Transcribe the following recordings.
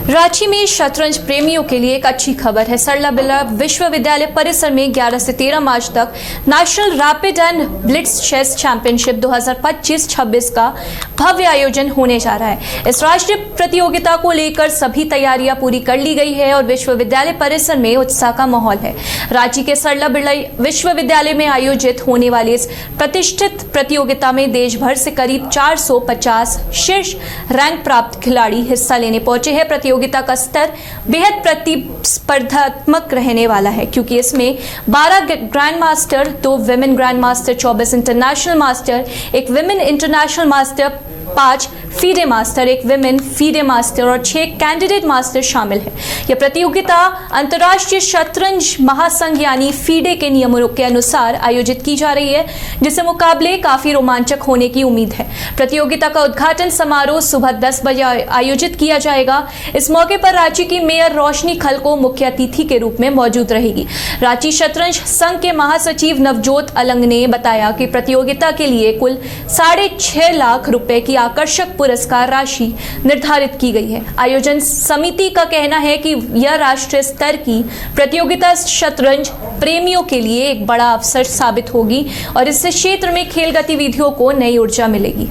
रांची में शतरंज प्रेमियों के लिए एक अच्छी खबर है। सरला बिरला विश्वविद्यालय परिसर में 11 से 13 मार्च तक national rapid and blitz chess championship 2025-26 का भव्य आयोजन होने जा रहा है। इस राष्ट्रीय प्रतियोगिता को लेकर सभी तैयारियां पूरी कर ली गई है और विश्वविद्यालय परिसर में उत्साह का माहौल है। रांची के सरला बिरला विश्वविद्यालय में आयोजित होने वाली इस प्रतिष्ठित प्रतियोगिता में देश भर से करीब 450 शीर्ष रैंक प्राप्त खिलाड़ी हिस्सा लेने पहुंचे हैं। प्रतियोगिता का स्तर बेहद प्रतिस्पर्धात्मक रहने वाला है क्योंकि इसमें 12 grand master, 2 women grand master, 24 international master, 1 women international master, 5 FIDE master, 1 women FIDE master और 6 कैंडिडेट मास्टर शामिल है। यह प्रतियोगिता अंतर्राष्ट्रीय शतरंज महासंघ यानी फीडे के नियमों के अनुसार आयोजित की जा रही है, जिससे मुकाबले काफी रोमांचक होने की उम्मीद है। प्रतियोगिता का उद्घाटन समारोह सुबह 10 बजे आयोजित किया जाएगा। इस मौके पर रांची की मेयर रोशनी खलको मुख्य अतिथि के रूप में मौजूद रहेगी। रांची शतरंज संघ के महासचिव नवजोत अलंग ने बताया कि प्रतियोगिता के लिए कुल 6.5 लाख रुपए की आकर्षक पुरस्कार राशि निर्धारित की गई है। आयोजन समिति का कहना है कि यह राष्ट्रीय स्तर की प्रतियोगिता शतरंज प्रेमियों के लिए एक बड़ा अवसर साबित होगी और इससे क्षेत्र में खेल गतिविधियों को नई ऊर्जा मिलेगी।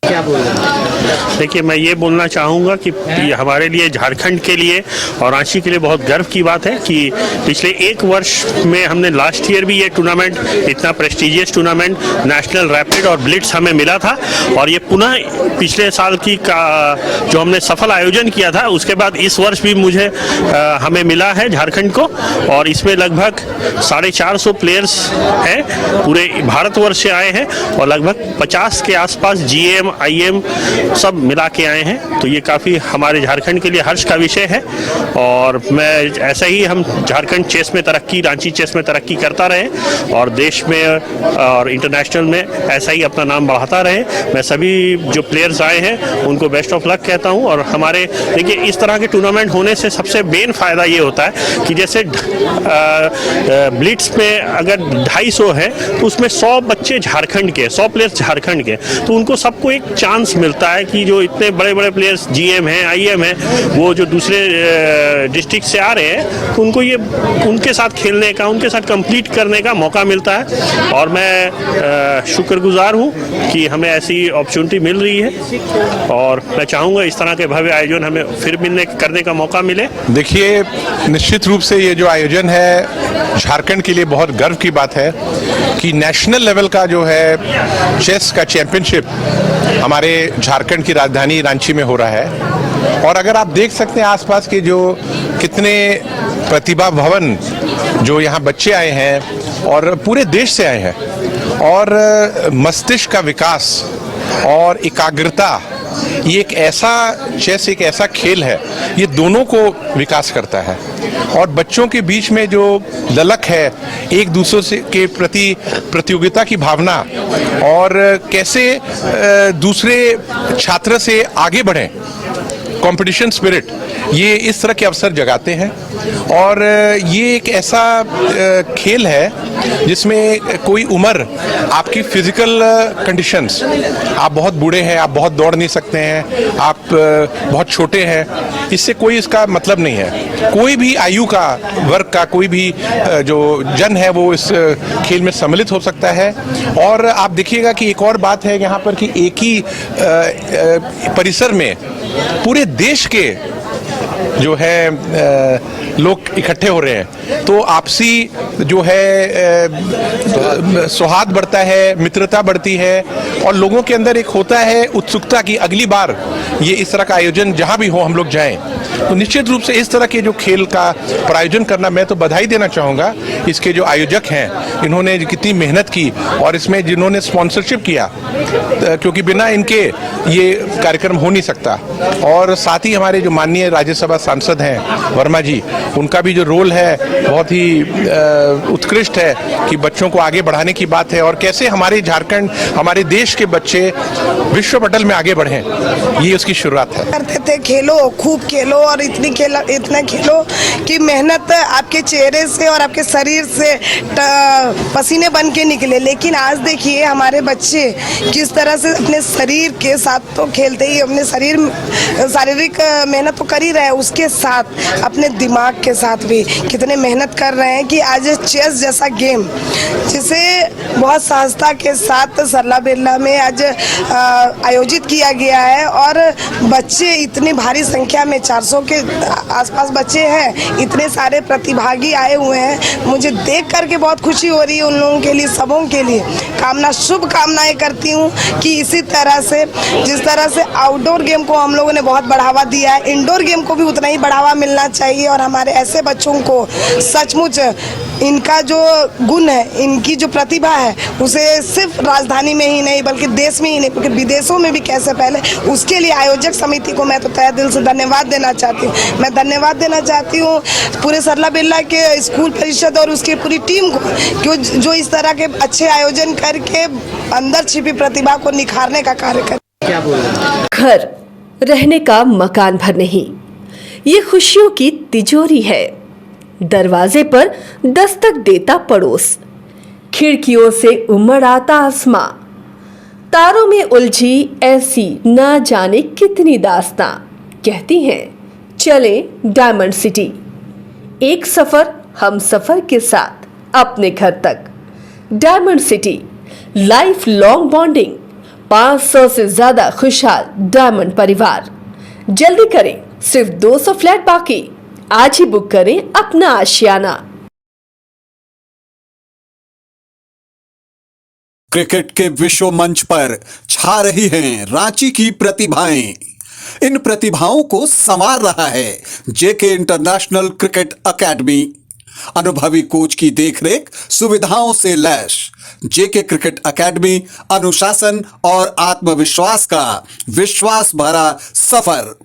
क्या बोल रहे हैं? देखिए, मैं ये बोलना चाहूँगा कि हमारे लिए, झारखंड के लिए और रांची के लिए बहुत गर्व की बात है कि पिछले 1 वर्ष में हमने लास्ट ईयर भी ये टूर्नामेंट, इतना प्रेस्टिजियस टूर्नामेंट नेशनल रैपिड और ब्लिट्स हमें मिला था और ये पुनः पिछले साल की जो हमने सफल आयोजन किया था उसके बाद इस वर्ष भी हमें मिला है झारखंड को। और इसमें लगभग 450 प्लेयर्स हैं, पूरे भारतवर्ष से आए हैं और लगभग 50 के आसपास GM IM सब मिला के आए हैं। तो ये काफ़ी हमारे झारखंड के लिए हर्ष का विषय है और मैं ऐसा ही हम झारखंड चेस में तरक्की, रांची चेस में तरक्की करता रहे और देश में और इंटरनेशनल में ऐसा ही अपना नाम बढ़ाता रहे। मैं सभी जो प्लेयर्स आए हैं उनको बेस्ट ऑफ लक कहता हूँ। और हमारे देखिए, इस तरह के टूर्नामेंट होने से सबसे मेन फ़ायदा ये होता है कि जैसे ब्लिट्स में अगर 250 है तो उसमें 100 बच्चे झारखंड के, 100 प्लेयर्स झारखंड के, तो उनको सबको एक चांस मिलता है कि जो इतने बड़े बड़े प्लेयर्स GM हैं, IM हैं, वो जो दूसरे डिस्ट्रिक्ट से आ रहे हैं तो उनको ये उनके साथ खेलने का, उनके साथ कंप्लीट करने का मौका मिलता है। और मैं शुक्रगुजार हूँ कि हमें ऐसी अपॉर्चुनिटी मिल रही है और मैं चाहूँगा इस तरह के भव्य आयोजन हमें फिर करने का मौका मिले। देखिए, निश्चित रूप से ये जो आयोजन है झारखंड के लिए बहुत गर्व की बात है कि नेशनल लेवल का जो है चेस का चैंपियनशिप हमारे झारखंड की राजधानी रांची में हो रहा है। और अगर आप देख सकते हैं आसपास के जो कितने प्रतिभा भवन जो यहाँ बच्चे आए हैं और पूरे देश से आए हैं, और मस्तिष्क का विकास और एकाग्रता, ये एक ऐसा चेस, एक ऐसा खेल है, ये दोनों को विकास करता है। और बच्चों के बीच में जो ललक है एक दूसरे से के प्रति प्रतियोगिता की भावना और कैसे दूसरे छात्र से आगे बढ़ें, कंपटीशन स्पिरिट, ये इस तरह के अवसर जगाते हैं। और ये एक ऐसा खेल है जिसमें कोई उम्र, आपकी फिजिकल कंडीशंस, आप बहुत बूढ़े हैं, आप बहुत दौड़ नहीं सकते हैं, आप बहुत छोटे हैं, इससे कोई इसका मतलब नहीं है। कोई भी आयु का, वर्ग का कोई भी जो जन है वो इस खेल में सम्मिलित हो सकता है। और आप देखिएगा कि एक और बात है यहाँ पर कि एक ही परिसर में पूरे देश के जो है लोग इकट्ठे हो रहे हैं, तो आपसी जो है सौहार्द बढ़ता है, मित्रता बढ़ती है और लोगों के अंदर एक होता है उत्सुकता की अगली बार ये इस तरह का आयोजन जहां भी हो हम लोग जाएं। तो निश्चित रूप से इस तरह के जो खेल का प्रायोजन करना, मैं तो बधाई देना चाहूँगा इसके जो आयोजक हैं, इन्होंने कितनी मेहनत की और इसमें जिन्होंने स्पॉन्सरशिप किया, क्योंकि बिना इनके ये कार्यक्रम हो नहीं सकता। और साथ ही हमारे जो माननीय राज्यसभा सांसद हैं वर्मा जी, उनका भी जो रोल है बहुत ही उत्कृष्ट है कि बच्चों को आगे बढ़ाने की बात है और कैसे हमारे झारखंड, हमारे देश के बच्चे विश्व पटल में आगे बढ़ें, ये उसकी शुरुआत है। करते थे, खेलो, खूब खेलो और इतना खेलो कि मेहनत आपके चेहरे से और आपके शरीर से पसीने बन के निकले। लेकिन आज देखिए हमारे बच्चे किस तरह से अपने शरीर के साथ तो खेलते ही, अपने शारीरिक मेहनत तो कर ही रहे हैं, उसके साथ अपने दिमाग के साथ भी कितने मेहनत कर रहे हैं कि आज चेस जैसा गेम जिसे बहुत सहजता के साथ सरला बिरला में आज आयोजित किया गया है और बच्चे इतनी भारी संख्या में 400 के आसपास बच्चे हैं, इतने सारे प्रतिभागी आए हुए हैं। मुझे देख करके बहुत खुशी हो रही है उन लोगों के लिए, सबों के लिए शुभ कामनाएं करती हूँ कि इसी तरह से जिस तरह से आउटडोर गेम को हम लोगों ने बहुत बढ़ावा दिया है, इंडोर गेम को भी उतना ही बढ़ावा मिलना चाहिए और हमारे ऐसे बच्चों को सचमुच इनका जो गुण है, इनकी जो प्रतिभा है, उसे सिर्फ राजधानी में ही नहीं बल्कि देश में ही नहीं बल्कि विदेशों में भी कैसे पहले, उसके लिए आयोजक समिति को मैं तो तहे दिल से धन्यवाद देना चाहती हूँ। मैं धन्यवाद देना चाहती हूँ पूरे सरला बिरला के स्कूल परिषद और उसकी पूरी टीम को जो इस तरह के अच्छे आयोजन करके अंदर छिपी प्रतिभा को निखारने का कार्य कर। घर रहने का मकान भर नहीं, ये खुशियों की तिजोरी है। दरवाजे पर दस्तक देता पड़ोस, खिड़कियों से उमड़ आता आसमां, तारों में उलझी ऐसी ना जाने कितनी दास्तां। कहती हैं चले डायमंड सिटी, एक सफर हम सफर के साथ अपने घर तक। Diamond city, life long bonding, 500 से ज्यादा खुशहाल डायमंड परिवार। जल्दी करें, सिर्फ 200 फ्लैट बाकी। आज ही बुक करें अपना आशियाना। क्रिकेट के विश्व मंच पर छा रही हैं रांची की प्रतिभाएं। इन प्रतिभाओं को संवार रहा है जेके इंटरनेशनल क्रिकेट एकेडमी। अनुभवी कोच की देखरेख, सुविधाओं से लैस जेके क्रिकेट एकेडमी अनुशासन और आत्मविश्वास का विश्वास भरा सफर।